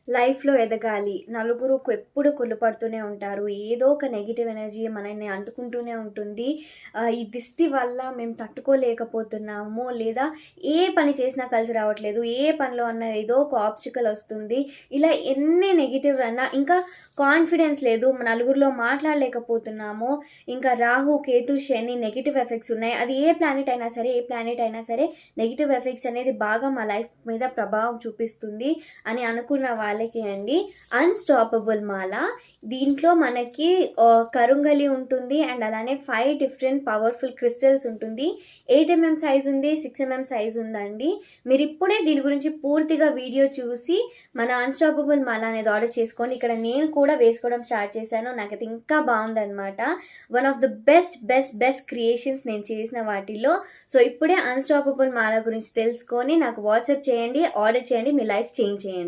లైఫ్‌లో ఎదగాలి. నలుగురుకు ఎప్పుడు కుళ్ళుపడుతూనే ఉంటారు. ఏదో ఒక నెగెటివ్ ఎనర్జీ మనల్ని అంటుకుంటూనే ఉంటుంది. ఈ దిష్టి వల్ల మేము తట్టుకోలేకపోతున్నాము, లేదా ఏ పని చేసినా కలిసి రావట్లేదు, ఏ పనిలో అన్నా ఏదో ఒక ఆబ్స్టికల్ వస్తుంది. ఇలా ఎన్ని నెగెటివ్ అన్నా ఇంకా కాన్ఫిడెన్స్ లేదు, నలుగురిలో మాట్లాడలేకపోతున్నాము. ఇంకా రాహు, కేతు, శని నెగెటివ్ ఎఫెక్ట్స్ ఉన్నాయి. అది ఏ ప్లానెట్ అయినా సరే నెగెటివ్ ఎఫెక్ట్స్ అనేది బాగా మా లైఫ్ మీద ప్రభావం చూపిస్తుంది అని అనుకున్న వాళ్ళకి అండి అన్‌స్టాపబుల్ మాల. దీంట్లో మనకి కరుంగలి ఉంటుంది అండ్ అలానే 5 డిఫరెంట్ పవర్ఫుల్ క్రిస్టల్స్ ఉంటుంది. 8 mm సైజ్ ఉంది, 6 mm సైజ్ ఉందండి. మీరు ఇప్పుడే దీని గురించి పూర్తిగా వీడియో చూసి మన అన్‌స్టాపబుల్ మాల అనేది ఆర్డర్ చేసుకోండి. ఇక్కడ నేను కూడా వేసుకోవడం స్టార్ట్ చేశాను. నాకైతే ఇంకా బాగుందన్నమాట. One of the best creations నేను చేసిన వాటిల్లో. సో ఇప్పుడే అన్‌స్టాపబుల్ మాల గురించి తెలుసుకొని నాకు వాట్సాప్ చేయండి, ఆర్డర్ చేయండి, మీ లైఫ్ చేంజ్ చేయండి.